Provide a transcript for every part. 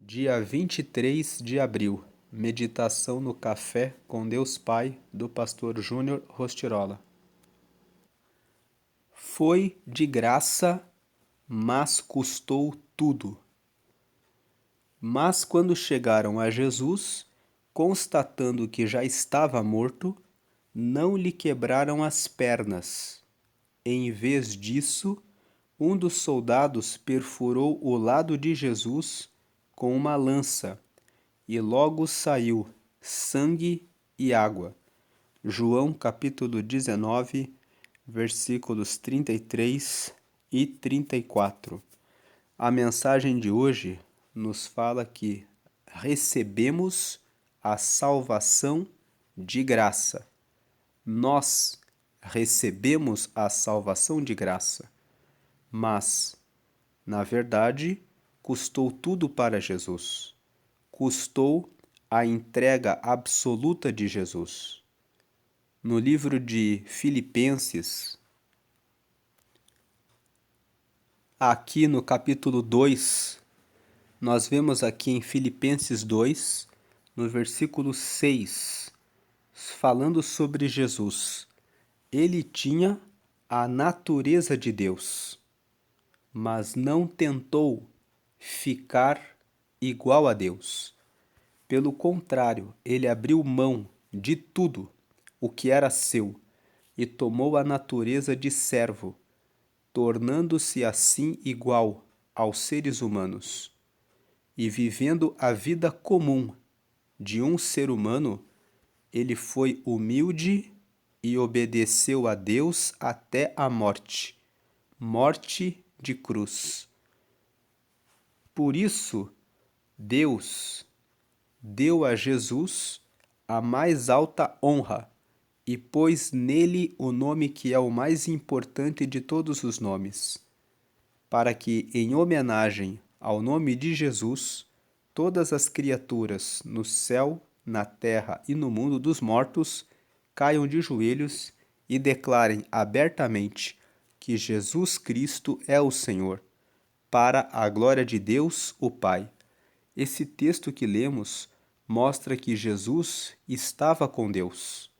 Dia 23 de abril, meditação no Café com Deus Pai, do pastor Júnior Rostirola. Foi de graça, mas custou tudo. Mas quando chegaram a Jesus, constatando que já estava morto, não lhe quebraram as pernas. Em vez disso, um dos soldados perfurou o lado de Jesus com uma lança, e logo saiu sangue e água. João capítulo 19, versículos 33 e 34. A mensagem de hoje nos fala que recebemos a salvação de graça. Nós recebemos a salvação de graça, mas, na verdade, custou tudo para Jesus. Custou a entrega absoluta de Jesus. No livro de Filipenses, aqui no capítulo 2, nós vemos aqui em Filipenses 2, no versículo 6, falando sobre Jesus. Ele tinha a natureza de Deus, mas não tentou ficar igual a Deus. Pelo contrário, ele abriu mão de tudo o que era seu e tomou a natureza de servo, tornando-se assim igual aos seres humanos. E vivendo a vida comum de um ser humano, ele foi humilde e obedeceu a Deus até a morte, morte de cruz. Por isso, Deus deu a Jesus a mais alta honra e pôs nele o nome que é o mais importante de todos os nomes, para que, em homenagem ao nome de Jesus, todas as criaturas no céu, na terra e no mundo dos mortos caiam de joelhos e declarem abertamente que Jesus Cristo é o Senhor, para a glória de Deus, o Pai. Esse texto que lemos mostra que Jesus estava com Deus.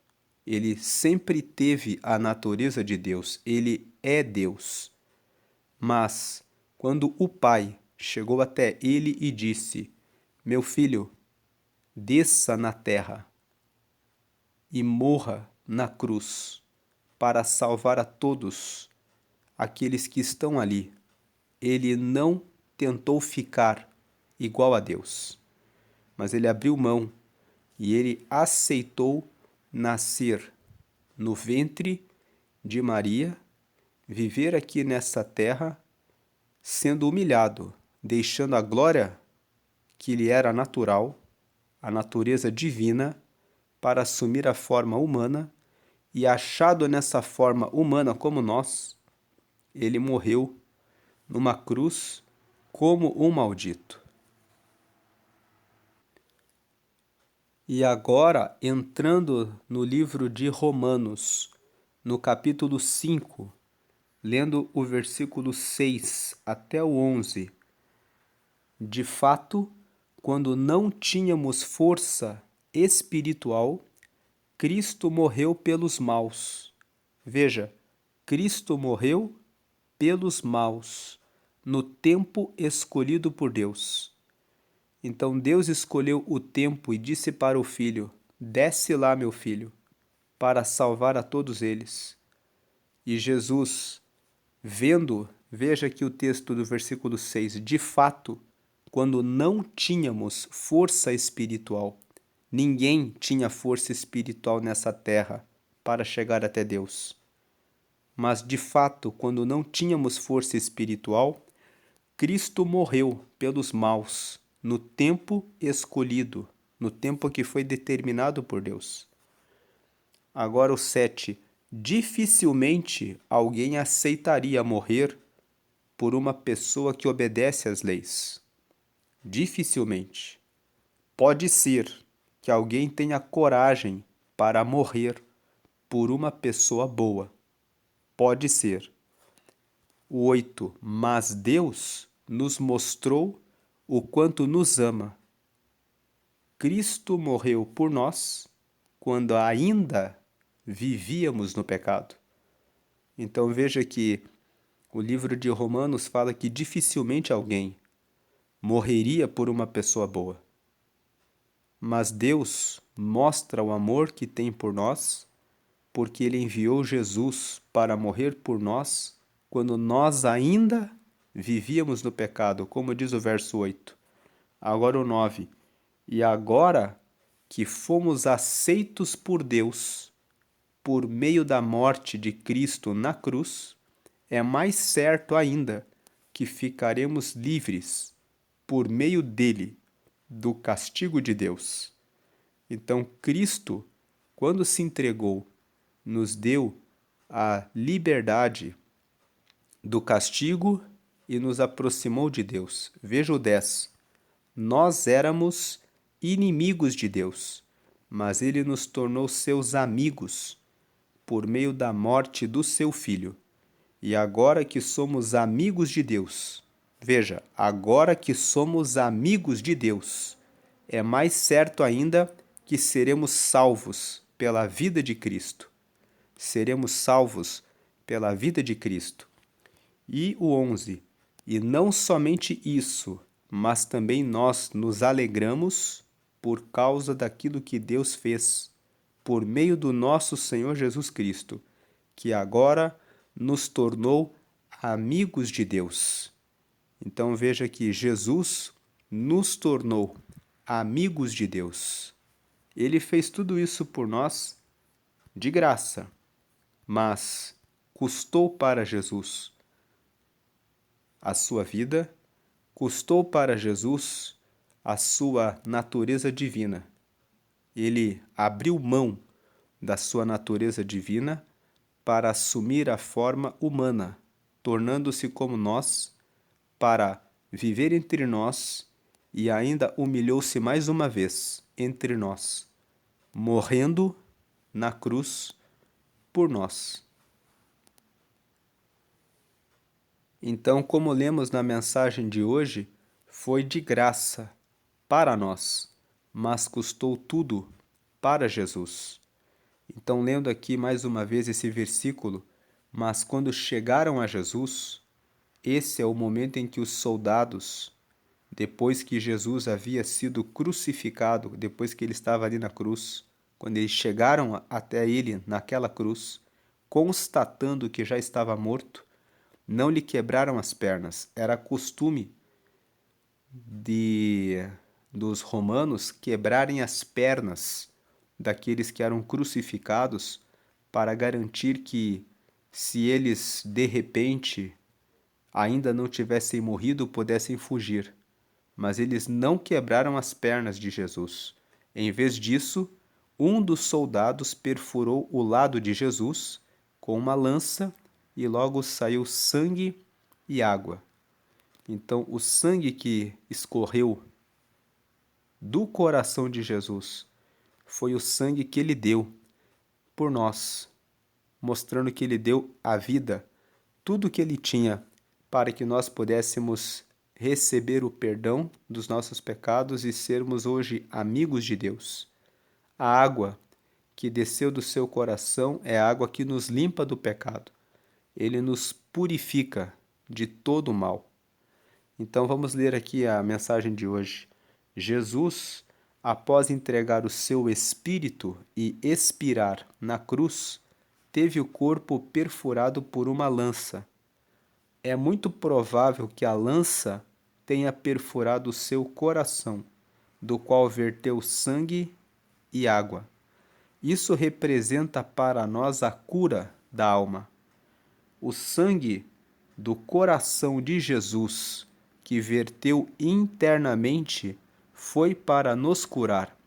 Ele sempre teve a natureza de Deus, ele é Deus. Mas, quando o Pai chegou até ele e disse: Meu filho, desça na terra e morra na cruz para salvar a todos aqueles que estão ali, ele não tentou ficar igual a Deus, mas ele abriu mão e ele aceitou nascer no ventre de Maria, viver aqui nessa terra, sendo humilhado, deixando a glória que lhe era natural, a natureza divina, para assumir a forma humana, e achado nessa forma humana como nós, ele morreu numa cruz como um maldito. E agora, entrando no livro de Romanos, no capítulo 5, lendo o versículo 6 até o 11. De fato, quando não tínhamos força espiritual, Cristo morreu pelos maus. Veja, Cristo morreu pelos maus, no tempo escolhido por Deus. Então Deus escolheu o tempo e disse para o filho: Desce lá, meu filho, para salvar a todos eles. E Jesus, veja aqui o texto do versículo 6, de fato, quando não tínhamos força espiritual, ninguém tinha força espiritual nessa terra para chegar até Deus. Mas, de fato, quando não tínhamos força espiritual, Cristo morreu pelos maus, no tempo escolhido, no tempo que foi determinado por Deus. Agora o 7. Dificilmente alguém aceitaria morrer por uma pessoa que obedece às leis. Dificilmente. Pode ser que alguém tenha coragem para morrer por uma pessoa boa. Pode ser. O 8. Mas Deus nos mostrou o quanto nos ama. Cristo morreu por nós quando ainda vivíamos no pecado. Então veja que o livro de Romanos fala que dificilmente alguém morreria por uma pessoa boa. Mas Deus mostra o amor que tem por nós, porque Ele enviou Jesus para morrer por nós quando nós ainda vivíamos no pecado, como diz o verso 8. Agora o 9. E agora que fomos aceitos por Deus por meio da morte de Cristo na cruz, é mais certo ainda que ficaremos livres por meio dele do castigo de Deus. Então, Cristo, quando se entregou, nos deu a liberdade do castigo e nos aproximou de Deus. Veja o 10. Nós éramos inimigos de Deus, mas ele nos tornou seus amigos por meio da morte do seu Filho. E agora que somos amigos de Deus, veja, agora que somos amigos de Deus, é mais certo ainda que seremos salvos pela vida de Cristo. Seremos salvos pela vida de Cristo. E o 11. E não somente isso, mas também nós nos alegramos por causa daquilo que Deus fez por meio do nosso Senhor Jesus Cristo, que agora nos tornou amigos de Deus. Então veja que Jesus nos tornou amigos de Deus. Ele fez tudo isso por nós de graça, mas custou para Jesus a sua vida, custou para Jesus a sua natureza divina. Ele abriu mão da sua natureza divina para assumir a forma humana, tornando-se como nós, para viver entre nós, e ainda humilhou-se mais uma vez entre nós, morrendo na cruz por nós. Então, como lemos na mensagem de hoje, foi de graça para nós, mas custou tudo para Jesus. Então, lendo aqui mais uma vez esse versículo, mas quando chegaram a Jesus, esse é o momento em que os soldados, depois que Jesus havia sido crucificado, depois que ele estava ali na cruz, quando eles chegaram até ele naquela cruz, constatando que já estava morto, não lhe quebraram as pernas. Era costume dos romanos quebrarem as pernas daqueles que eram crucificados para garantir que, se eles de repente ainda não tivessem morrido, pudessem fugir. Mas eles não quebraram as pernas de Jesus. Em vez disso, um dos soldados perfurou o lado de Jesus com uma lança e logo saiu sangue e água. Então, o sangue que escorreu do coração de Jesus foi o sangue que ele deu por nós, mostrando que ele deu a vida, tudo que ele tinha, para que nós pudéssemos receber o perdão dos nossos pecados e sermos hoje amigos de Deus. A água que desceu do seu coração é a água que nos limpa do pecado. Ele nos purifica de todo o mal. Então vamos ler aqui a mensagem de hoje. Jesus, após entregar o seu espírito e expirar na cruz, teve o corpo perfurado por uma lança. É muito provável que a lança tenha perfurado o seu coração, do qual verteu sangue e água. Isso representa para nós a cura da alma. O sangue do coração de Jesus, que verteu internamente, foi para nos curar,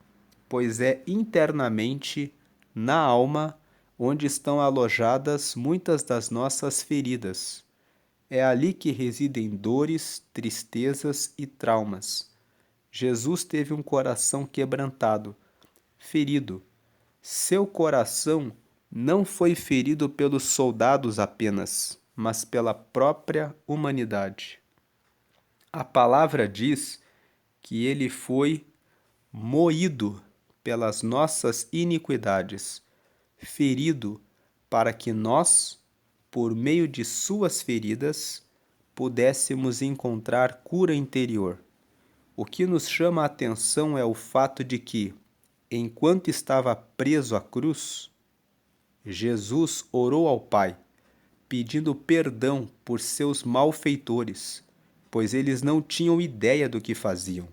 pois é internamente, na alma, onde estão alojadas muitas das nossas feridas. É ali que residem dores, tristezas e traumas. Jesus teve um coração quebrantado, ferido. Seu coração não foi ferido pelos soldados apenas, mas pela própria humanidade. A palavra diz que ele foi moído pelas nossas iniquidades, ferido para que nós, por meio de suas feridas, pudéssemos encontrar cura interior. O que nos chama a atenção é o fato de que, enquanto estava preso à cruz, Jesus orou ao Pai, pedindo perdão por seus malfeitores, pois eles não tinham ideia do que faziam,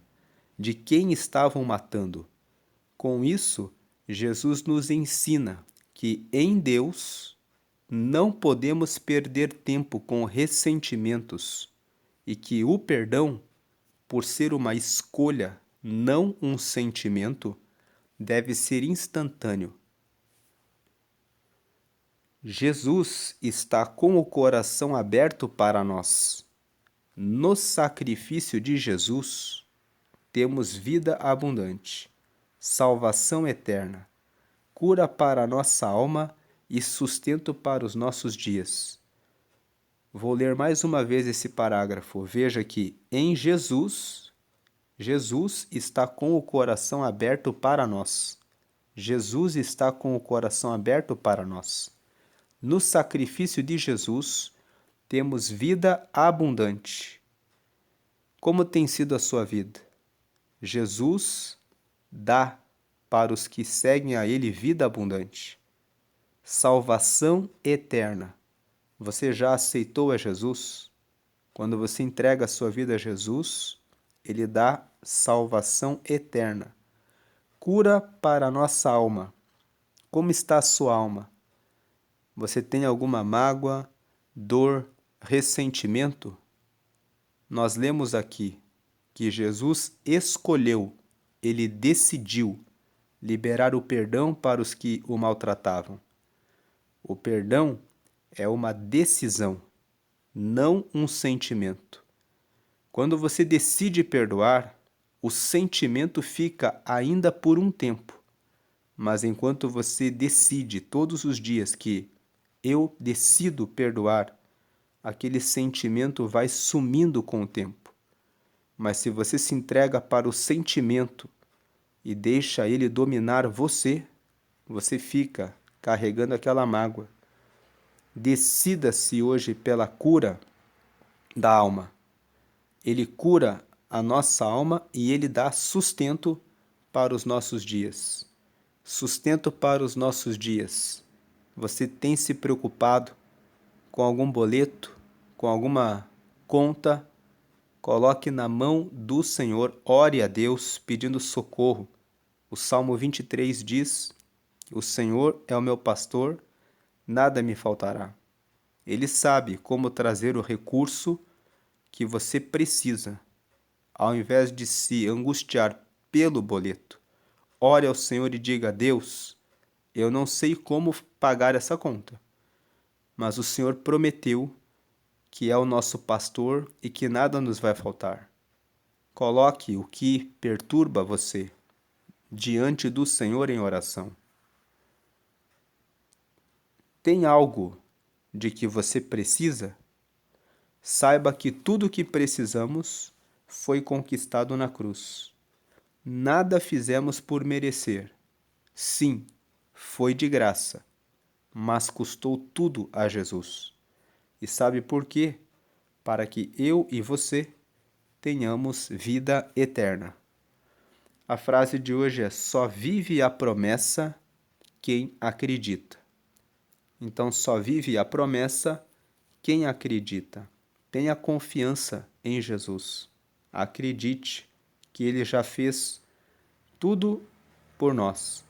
de quem estavam matando. Com isso, Jesus nos ensina que em Deus não podemos perder tempo com ressentimentos e que o perdão, por ser uma escolha, não um sentimento, deve ser instantâneo. Jesus está com o coração aberto para nós. No sacrifício de Jesus, temos vida abundante, salvação eterna, cura para a nossa alma e sustento para os nossos dias. Vou ler mais uma vez esse parágrafo. Veja que em Jesus, Jesus está com o coração aberto para nós. Jesus está com o coração aberto para nós. No sacrifício de Jesus, temos vida abundante. Como tem sido a sua vida? Jesus dá para os que seguem a Ele vida abundante, salvação eterna. Você já aceitou a Jesus? Quando você entrega a sua vida a Jesus, Ele dá salvação eterna. Cura para a nossa alma. Como está a sua alma? Você tem alguma mágoa, dor, ressentimento? Nós lemos aqui que Jesus escolheu, ele decidiu liberar o perdão para os que o maltratavam. O perdão é uma decisão, não um sentimento. Quando você decide perdoar, o sentimento fica ainda por um tempo. Mas enquanto você decide todos os dias que eu decido perdoar, aquele sentimento vai sumindo com o tempo. Mas se você se entrega para o sentimento e deixa ele dominar você, você fica carregando aquela mágoa. Decida-se hoje pela cura da alma. Ele cura a nossa alma e ele dá sustento para os nossos dias. Sustento para os nossos dias. Você tem se preocupado com algum boleto, com alguma conta? Coloque na mão do Senhor, ore a Deus pedindo socorro. O Salmo 23 diz: o Senhor é o meu pastor, nada me faltará. Ele sabe como trazer o recurso que você precisa, ao invés de se angustiar pelo boleto. Ore ao Senhor e diga: Deus, eu não sei como pagar essa conta, mas o Senhor prometeu que é o nosso pastor e que nada nos vai faltar. Coloque o que perturba você diante do Senhor em oração. Tem algo de que você precisa? Saiba que tudo o que precisamos foi conquistado na cruz. Nada fizemos por merecer. Sim, foi de graça, mas custou tudo a Jesus. E sabe por quê? Para que eu e você tenhamos vida eterna. A frase de hoje é: só vive a promessa quem acredita. Então, só vive a promessa quem acredita. Tenha confiança em Jesus. Acredite que Ele já fez tudo por nós.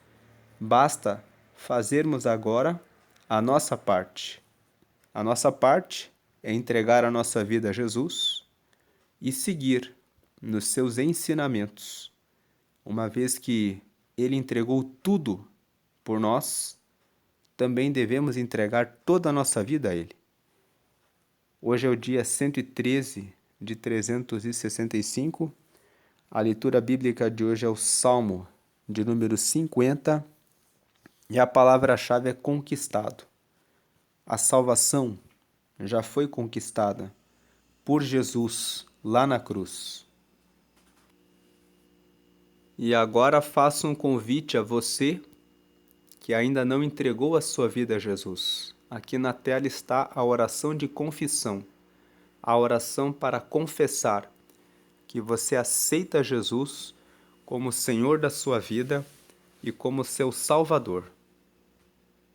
Basta fazermos agora a nossa parte. A nossa parte é entregar a nossa vida a Jesus e seguir nos seus ensinamentos. Uma vez que Ele entregou tudo por nós, também devemos entregar toda a nossa vida a Ele. Hoje é o dia 113 de 365. A leitura bíblica de hoje é o Salmo de número 50 e a palavra-chave é conquistado. A salvação já foi conquistada por Jesus lá na cruz. E agora faço um convite a você que ainda não entregou a sua vida a Jesus. Aqui na tela está a oração de confissão, a oração para confessar que você aceita Jesus como Senhor da sua vida e como seu Salvador.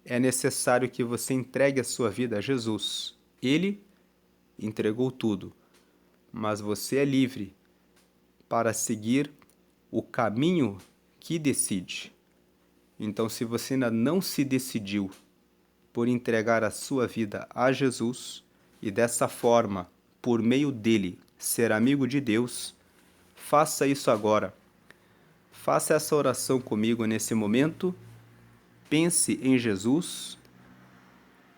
É necessário que você entregue a sua vida a Jesus. Ele entregou tudo, mas você é livre para seguir o caminho que decide. Então, se você ainda não se decidiu por entregar a sua vida a Jesus e dessa forma, por meio dele, ser amigo de Deus, faça isso agora. Faça essa oração comigo nesse momento. Pense em Jesus,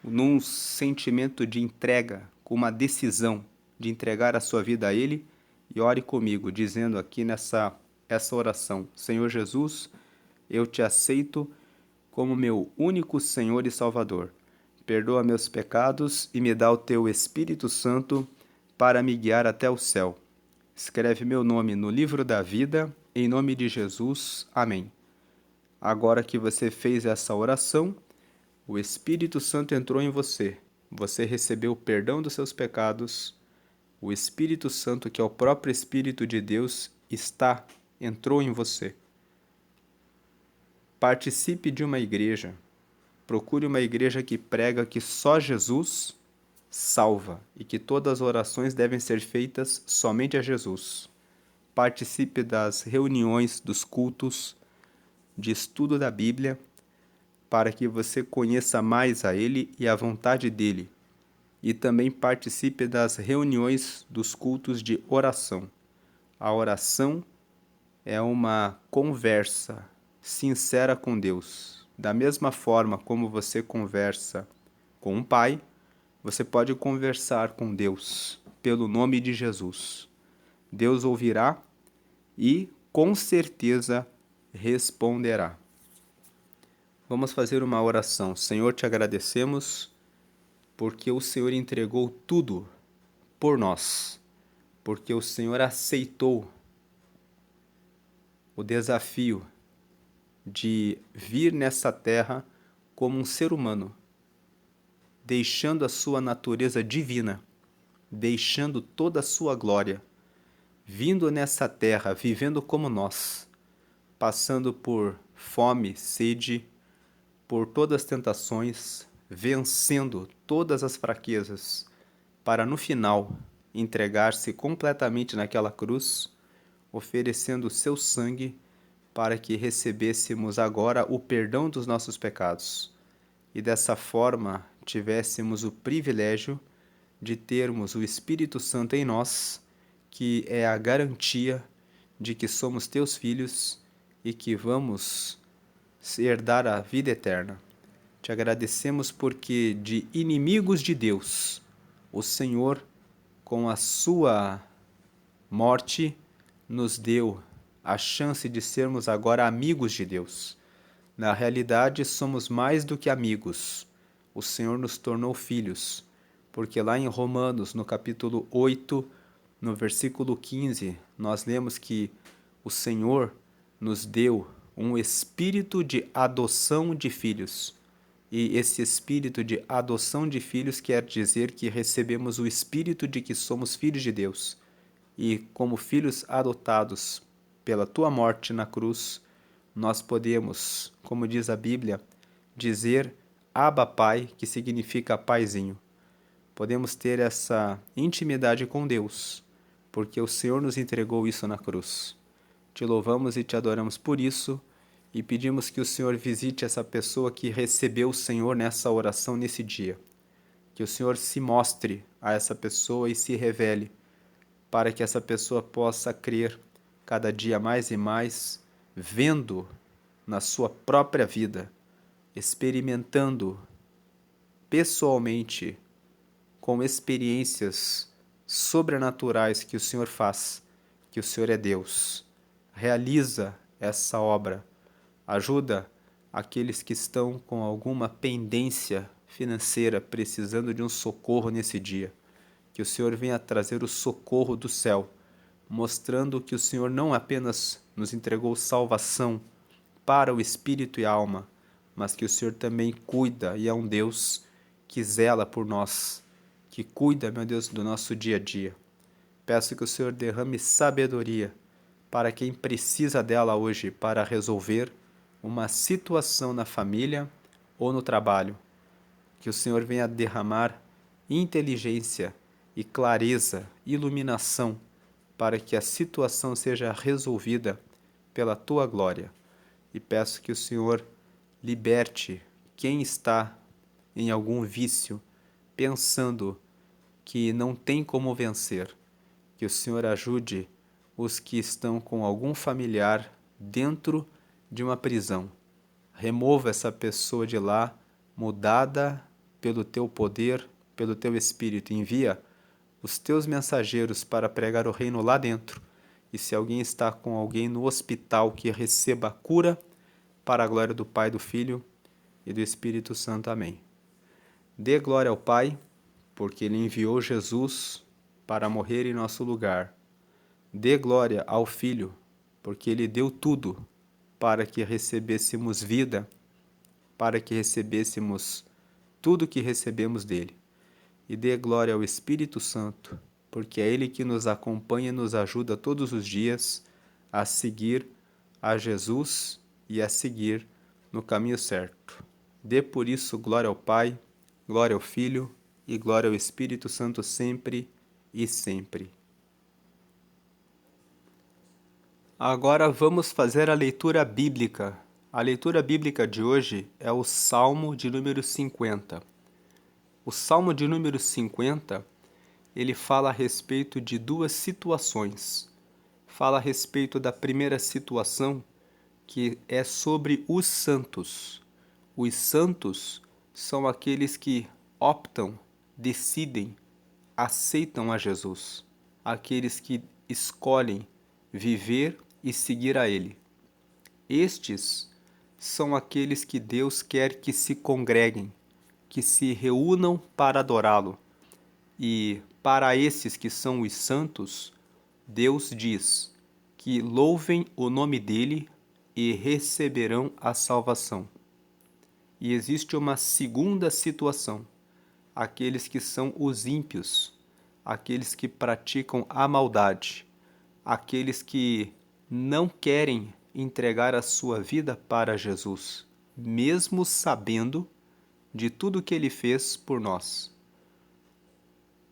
num sentimento de entrega, com uma decisão de entregar a sua vida a Ele, e ore comigo, dizendo aqui essa oração: Senhor Jesus, eu te aceito como meu único Senhor e Salvador. Perdoa meus pecados e me dá o teu Espírito Santo para me guiar até o céu. Escreve meu nome no livro da vida, em nome de Jesus. Amém. Agora que você fez essa oração, o Espírito Santo entrou em você. Você recebeu o perdão dos seus pecados. O Espírito Santo, que é o próprio Espírito de Deus, entrou em você. Participe de uma igreja. Procure uma igreja que prega que só Jesus salva e que todas as orações devem ser feitas somente a Jesus. Participe das reuniões, dos cultos, de estudo da Bíblia, para que você conheça mais a Ele e a vontade dEle. E também participe das reuniões dos cultos de oração. A oração é uma conversa sincera com Deus. Da mesma forma como você conversa com um pai, você pode conversar com Deus pelo nome de Jesus. Deus ouvirá e, com certeza, responderá. Vamos fazer uma oração. Senhor, te agradecemos porque o Senhor entregou tudo por nós, porque o Senhor aceitou o desafio de vir nessa terra como um ser humano, deixando a sua natureza divina, deixando toda a sua glória, vindo nessa terra, vivendo como nós, passando por fome, sede, por todas as tentações, vencendo todas as fraquezas, para no final entregar-se completamente naquela cruz, oferecendo o seu sangue para que recebêssemos agora o perdão dos nossos pecados e dessa forma tivéssemos o privilégio de termos o Espírito Santo em nós, que é a garantia de que somos teus filhos e que vamos herdar a vida eterna. Te agradecemos porque de inimigos de Deus, o Senhor, com a sua morte, nos deu a chance de sermos agora amigos de Deus. Na realidade, somos mais do que amigos. O Senhor nos tornou filhos, porque lá em Romanos, no capítulo 8, no versículo 15, nós lemos que o Senhor nos deu um espírito de adoção de filhos. E esse espírito de adoção de filhos quer dizer que recebemos o espírito de que somos filhos de Deus. E como filhos adotados pela tua morte na cruz, nós podemos, como diz a Bíblia, dizer Abba Pai, que significa paizinho. Podemos ter essa intimidade com Deus, porque o Senhor nos entregou isso na cruz. Te louvamos e te adoramos por isso e pedimos que o Senhor visite essa pessoa que recebeu o Senhor nessa oração nesse dia. Que o Senhor se mostre a essa pessoa e se revele, para que essa pessoa possa crer cada dia mais e mais, vendo na sua própria vida, experimentando pessoalmente, com experiências sobrenaturais que o Senhor faz, que o Senhor é Deus. Realiza essa obra, ajuda aqueles que estão com alguma pendência financeira, precisando de um socorro nesse dia. Que o Senhor venha trazer o socorro do céu, mostrando que o Senhor não apenas nos entregou salvação para o espírito e alma, mas que o Senhor também cuida e é um Deus que zela por nós, que cuida, meu Deus, do nosso dia a dia. Peço que o Senhor derrame sabedoria para quem precisa dela hoje para resolver uma situação na família ou no trabalho. Que o Senhor venha derramar inteligência e clareza, iluminação, para que a situação seja resolvida pela tua glória. E peço que o Senhor liberte quem está em algum vício, pensando que não tem como vencer. Que o Senhor ajude os que estão com algum familiar dentro de uma prisão. Remova essa pessoa de lá, mudada pelo teu poder, pelo teu Espírito. Envia os teus mensageiros para pregar o reino lá dentro. E se alguém está com alguém no hospital, que receba a cura para a glória do Pai, do Filho e do Espírito Santo. Amém. Dê glória ao Pai, porque Ele enviou Jesus para morrer em nosso lugar. Dê glória ao Filho, porque Ele deu tudo para que recebêssemos vida, para que recebêssemos tudo que recebemos dele. E dê glória ao Espírito Santo, porque é Ele que nos acompanha e nos ajuda todos os dias a seguir a Jesus e a seguir no caminho certo. Dê por isso glória ao Pai, glória ao Filho e glória ao Espírito Santo sempre e sempre. Agora vamos fazer a leitura bíblica. A leitura bíblica de hoje é o Salmo de número 50. O Salmo de número 50, ele fala a respeito de duas situações. Fala a respeito da primeira situação, que é sobre os santos. Os santos são aqueles que optam, decidem, aceitam a Jesus. Aqueles que escolhem viver e seguir a Ele. Estes são aqueles que Deus quer que se congreguem, que se reúnam para adorá-lo. E para esses que são os santos, Deus diz que louvem o nome dele e receberão a salvação. E existe uma segunda situação, aqueles que são os ímpios, aqueles que praticam a maldade, aqueles que não querem entregar a sua vida para Jesus, mesmo sabendo de tudo que ele fez por nós.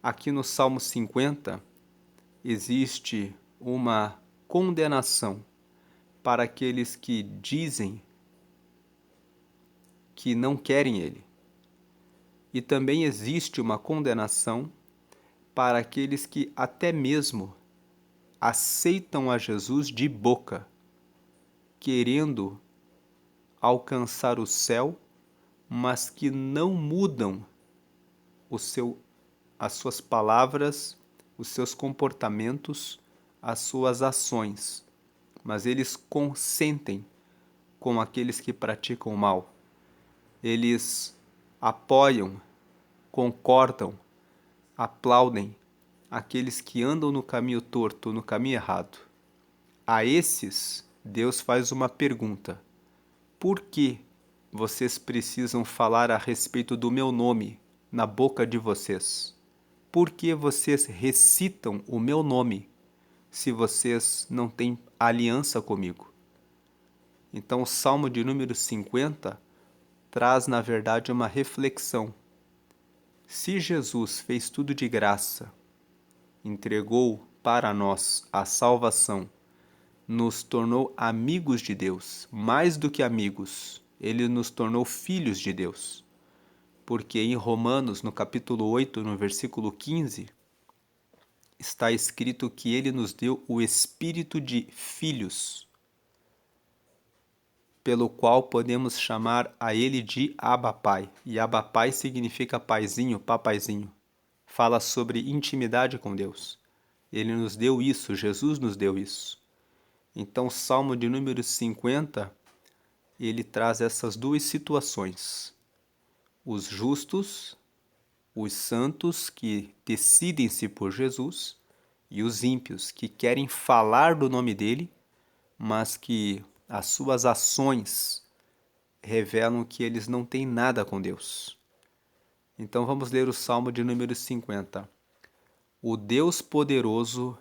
Aqui no Salmo 50 existe uma condenação para aqueles que dizem que não querem ele. E também existe uma condenação para aqueles que até mesmo aceitam a Jesus de boca, querendo alcançar o céu, mas que não mudam as suas palavras, os seus comportamentos, as suas ações, mas eles consentem com aqueles que praticam o mal. Eles apoiam, concordam, aplaudem aqueles que andam no caminho torto, no caminho errado. A esses, Deus faz uma pergunta: por que vocês precisam falar a respeito do meu nome na boca de vocês? Por que vocês recitam o meu nome se vocês não têm aliança comigo? Então o Salmo de número 50 traz, na verdade, uma reflexão. Se Jesus fez tudo de graça, entregou para nós a salvação, nos tornou amigos de Deus, mais do que amigos, ele nos tornou filhos de Deus. Porque em Romanos, no capítulo 8, no versículo 15, está escrito que ele nos deu o espírito de filhos, pelo qual podemos chamar a ele de Abba Pai. E Abba Pai significa paizinho, papaizinho. Fala sobre intimidade com Deus. Ele nos deu isso, Jesus nos deu isso. Então, o Salmo de número 50, ele traz essas duas situações. Os justos, os santos que decidem-se por Jesus, e os ímpios que querem falar do nome dele, mas que as suas ações revelam que eles não têm nada com Deus. Então vamos ler o Salmo de número 50. O Deus poderoso,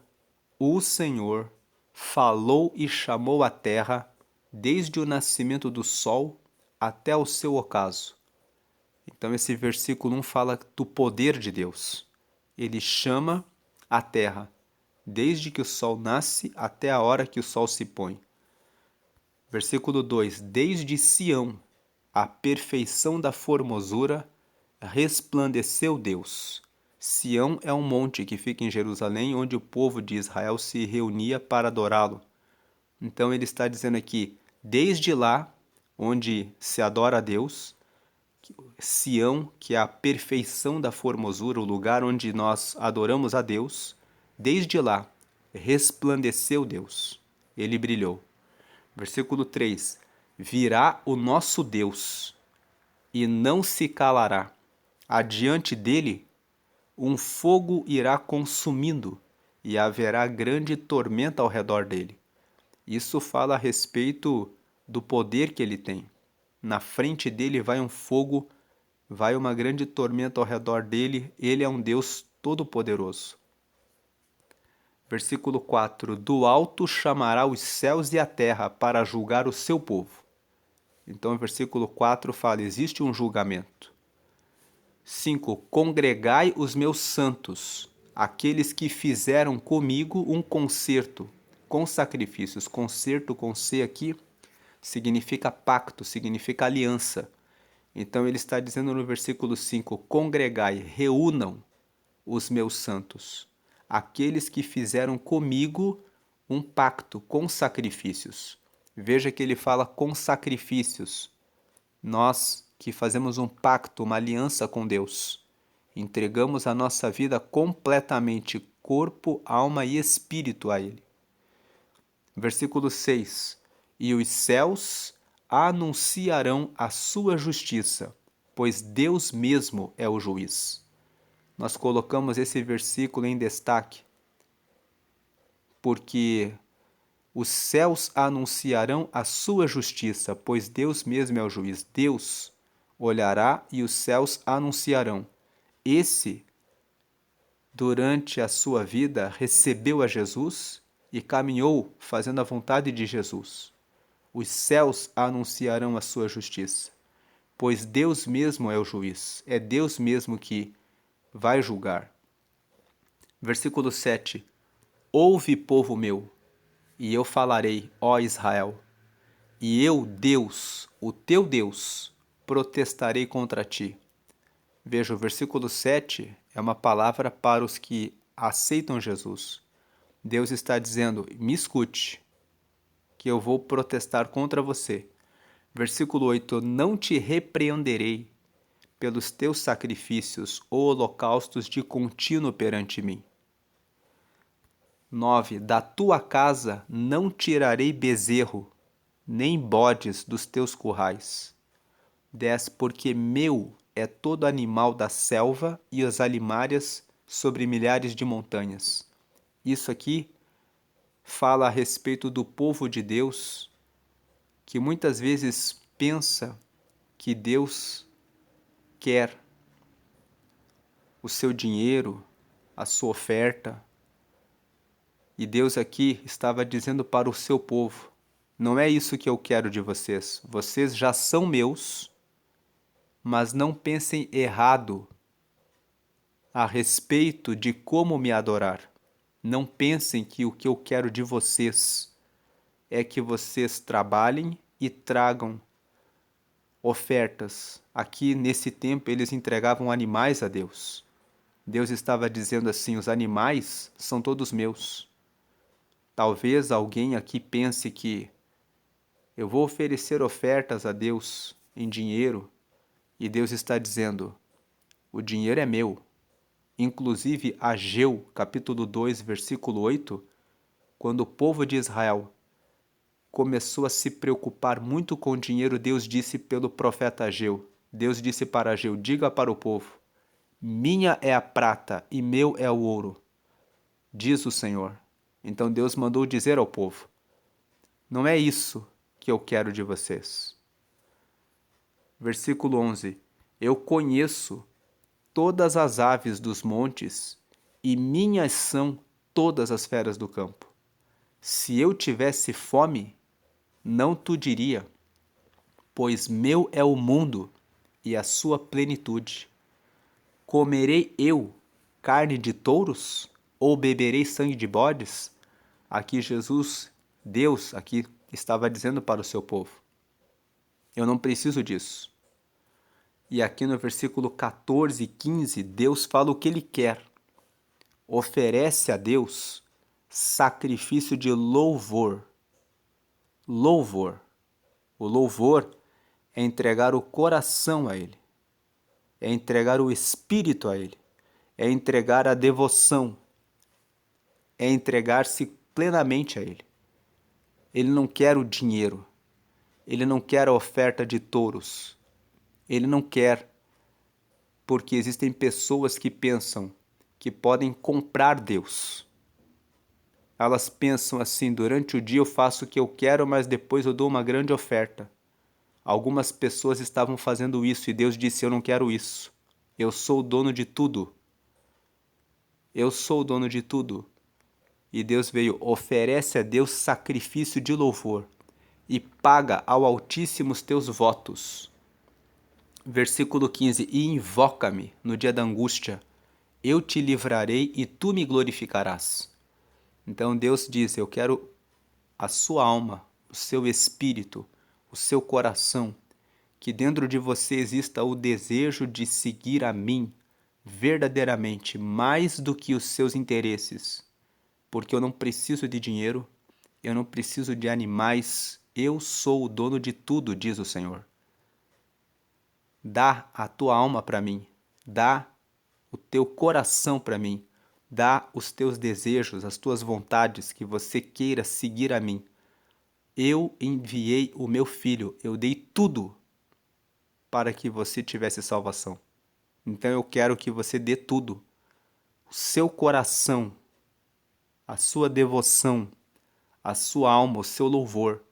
o Senhor, falou e chamou a terra desde o nascimento do sol até o seu ocaso. Então esse versículo 1 fala do poder de Deus. Ele chama a terra desde que o sol nasce até a hora que o sol se põe. Versículo 2: Desde Sião, a perfeição da formosura, resplandeceu Deus. Sião é um monte que fica em Jerusalém, onde o povo de Israel se reunia para adorá-lo. Então ele está dizendo aqui, desde lá, onde se adora a Deus, Sião, que é a perfeição da formosura, o lugar onde nós adoramos a Deus, desde lá, resplandeceu Deus. Ele brilhou. Versículo 3: Virá o nosso Deus e não se calará. Adiante dele, um fogo irá consumindo e haverá grande tormenta ao redor dele. Isso fala a respeito do poder que ele tem. Na frente dele vai um fogo, vai uma grande tormenta ao redor dele. Ele é um Deus todo-poderoso. Versículo 4: Do alto chamará os céus e a terra para julgar o seu povo. Então, o versículo 4 fala, existe um julgamento. 5. Congregai os meus santos, aqueles que fizeram comigo um concerto, com sacrifícios. Concerto com C aqui significa pacto, significa aliança. Então ele está dizendo no versículo 5, congregai, reúnam os meus santos, aqueles que fizeram comigo um pacto com sacrifícios. Veja que ele fala com sacrifícios. Nós que fazemos um pacto, uma aliança com Deus, entregamos a nossa vida completamente, corpo, alma e espírito a Ele. Versículo 6: E os céus anunciarão a sua justiça, pois Deus mesmo é o juiz. Nós colocamos esse versículo em destaque, porque os céus anunciarão a sua justiça, pois Deus mesmo é o juiz. Deus olhará e os céus anunciarão. Esse, durante a sua vida, recebeu a Jesus e caminhou fazendo a vontade de Jesus. Os céus anunciarão a sua justiça, pois Deus mesmo é o juiz. É Deus mesmo que vai julgar. Versículo 7. Ouve, povo meu, e eu falarei, ó Israel, e eu, Deus, o teu Deus, protestarei contra ti. Veja, o versículo 7 é uma palavra para os que aceitam Jesus. Deus está dizendo, me escute, que eu vou protestar contra você. Versículo 8, não te repreenderei pelos teus sacrifícios ou holocaustos de contínuo perante mim. 9. Da tua casa não tirarei bezerro, nem bodes dos teus currais. 10. Porque meu é todo animal da selva e as alimárias sobre milhares de montanhas. Isso aqui fala a respeito do povo de Deus, que muitas vezes pensa que Deus quer o seu dinheiro, a sua oferta. E Deus aqui estava dizendo para o seu povo, não é isso que eu quero de vocês. Vocês já são meus, mas não pensem errado a respeito de como me adorar. Não pensem que o que eu quero de vocês é que vocês trabalhem e tragam ofertas. Aqui, nesse tempo, eles entregavam animais a Deus. Deus estava dizendo assim, os animais são todos meus. Talvez alguém aqui pense que eu vou oferecer ofertas a Deus em dinheiro e Deus está dizendo, o dinheiro é meu. Inclusive, Ageu, capítulo 2, versículo 8, quando o povo de Israel começou a se preocupar muito com o dinheiro, Deus disse pelo profeta Ageu, Deus disse para Ageu, diga para o povo, minha é a prata e meu é o ouro, diz o Senhor. Então Deus mandou dizer ao povo, Não é isso que eu quero de vocês. Versículo 11. Eu conheço todas as aves dos montes e minhas são todas as feras do campo. Se eu tivesse fome, não tu diria, pois meu é o mundo e a sua plenitude. Comerei eu carne de touros ou beberei sangue de bodes? Aqui Jesus, Deus, aqui estava dizendo para o seu povo, eu não preciso disso. E aqui no versículo 14 e 15, Deus fala o que ele quer. Oferece a Deus sacrifício de louvor. Louvor. O louvor é entregar o coração a Ele, é entregar o espírito a Ele, é entregar a devoção, é entregar-se plenamente a Ele. Ele não quer o dinheiro, Ele não quer a oferta de touros, Ele não quer, porque existem pessoas que pensam que podem comprar Deus. Elas pensam assim, durante o dia eu faço o que eu quero, mas depois eu dou uma grande oferta. Algumas pessoas estavam fazendo isso e Deus disse, eu não quero isso. Eu sou o dono de tudo. Eu sou o dono de tudo. E Deus veio, oferece a Deus sacrifício de louvor e paga ao Altíssimo os teus votos. Versículo 15, e invoca-me no dia da angústia, eu te livrarei e tu me glorificarás. Então Deus diz, eu quero a sua alma, o seu espírito, o seu coração, que dentro de você exista o desejo de seguir a mim verdadeiramente, mais do que os seus interesses, porque eu não preciso de dinheiro, eu não preciso de animais, eu sou o dono de tudo, diz o Senhor. Dá a tua alma para mim, dá o teu coração para mim, dá os teus desejos, as tuas vontades, que você queira seguir a mim. Eu enviei o meu filho, eu dei tudo para que você tivesse salvação. Então eu quero que você dê tudo. O seu coração, a sua devoção, a sua alma, o seu louvor.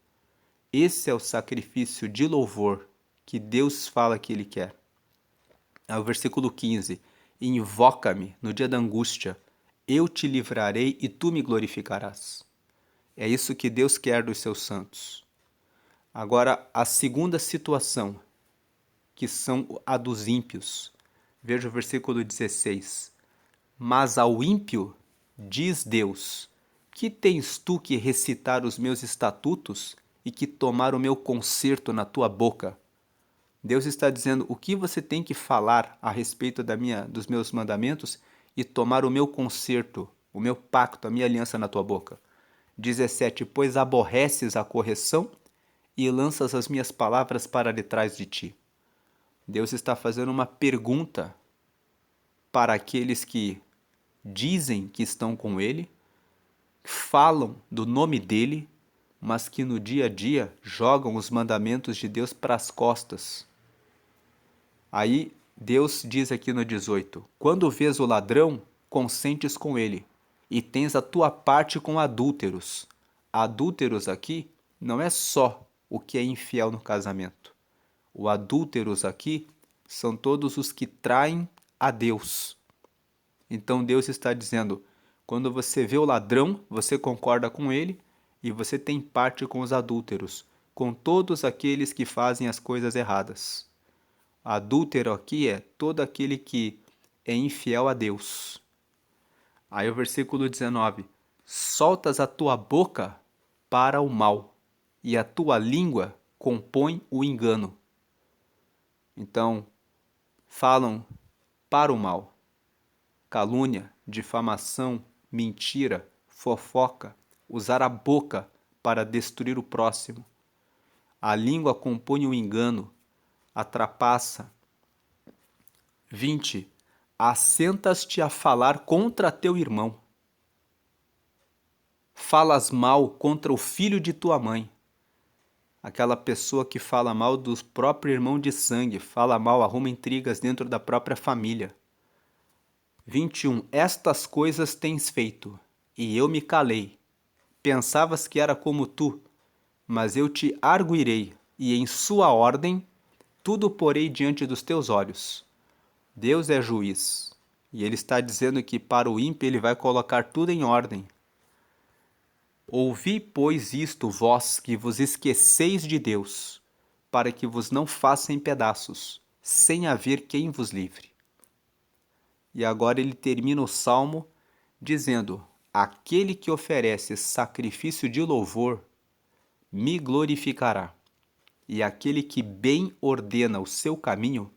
Esse é o sacrifício de louvor que Deus fala que Ele quer. O versículo 15. Invoca-me no dia da angústia, eu te livrarei e tu me glorificarás. É isso que Deus quer dos seus santos. Agora, a segunda situação, que são a dos ímpios. Veja o versículo 16. Mas ao ímpio diz Deus, que tens tu que recitar os meus estatutos e que tomar o meu concerto na tua boca? Deus está dizendo o que você tem que falar a respeito dos meus mandamentos e tomar o meu concerto, o meu pacto, a minha aliança na tua boca. 17. Pois aborreces a correção e lanças as minhas palavras para detrás de ti. Deus está fazendo uma pergunta para aqueles que dizem que estão com Ele, falam do nome dEle, mas que no dia a dia jogam os mandamentos de Deus para as costas. Aí Deus diz aqui no 18, quando vês o ladrão, consentes com ele, e tens a tua parte com adúlteros. Adúlteros aqui não é só o que é infiel no casamento. O adúlteros aqui são todos os que traem a Deus. Então Deus está dizendo, quando você vê o ladrão, você concorda com ele e você tem parte com os adúlteros, com todos aqueles que fazem as coisas erradas. Adúltero aqui é todo aquele que é infiel a Deus. Aí o versículo 19, soltas a tua boca para o mal e a tua língua compõe o engano. Então, falam para o mal, calúnia, difamação, mentira, fofoca, usar a boca para destruir o próximo. A língua compõe o engano, a trapaça. 20. Assentas-te a falar contra teu irmão. Falas mal contra o filho de tua mãe. Aquela pessoa que fala mal do próprio irmão de sangue, fala mal, arruma intrigas dentro da própria família. 21. Estas coisas tens feito, e eu me calei. Pensavas que era como tu, mas eu te arguirei, e em sua ordem tudo porei diante dos teus olhos. Deus é juiz, e ele está dizendo que para o ímpio ele vai colocar tudo em ordem. Ouvi, pois, isto, vós que vos esqueceis de Deus, para que vos não faça em pedaços, sem haver quem vos livre. E agora ele termina o salmo dizendo: aquele que oferece sacrifício de louvor me glorificará, e aquele que bem ordena o seu caminho,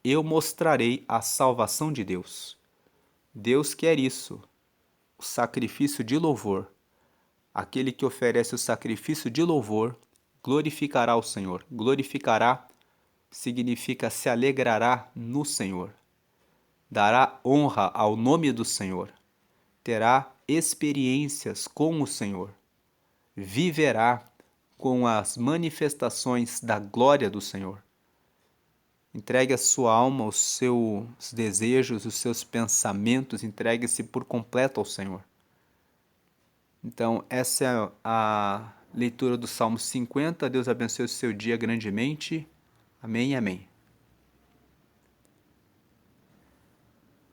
eu mostrarei a salvação de Deus. Deus quer isso, o sacrifício de louvor. Aquele que oferece o sacrifício de louvor glorificará o Senhor. Glorificará significa se alegrará no Senhor. Dará honra ao nome do Senhor. Terá experiências com o Senhor. Viverá com as manifestações da glória do Senhor. Entregue a sua alma, os seus desejos, os seus pensamentos, entregue-se por completo ao Senhor. Então, essa é a leitura do Salmo 50. Deus abençoe o seu dia grandemente. Amém e amém.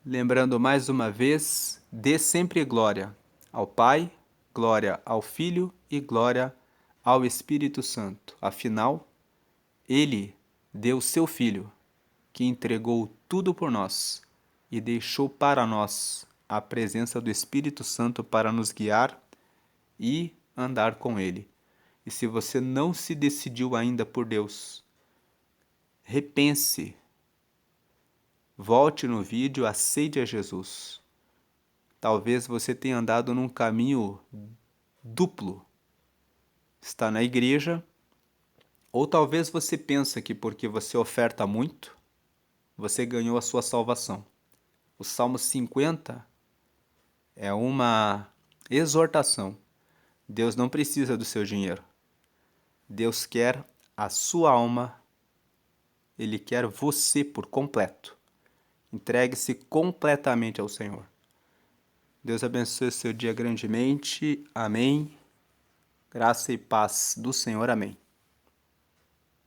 Lembrando mais uma vez, dê sempre glória ao Pai, glória ao Filho e glória ao Espírito Santo. Afinal, Ele deu seu Filho, que entregou tudo por nós e deixou para nós a presença do Espírito Santo para nos guiar e andar com Ele. E se você não se decidiu ainda por Deus, repense, volte no vídeo, aceite a Jesus. Talvez você tenha andado num caminho duplo. Está na igreja, ou talvez você pensa que porque você oferta muito, você ganhou a sua salvação. O Salmo 50 é uma exortação. Deus não precisa do seu dinheiro. Deus quer a sua alma. Ele quer você por completo. Entregue-se completamente ao Senhor. Deus abençoe o seu dia grandemente. Amém. Graça e paz do Senhor. Amém.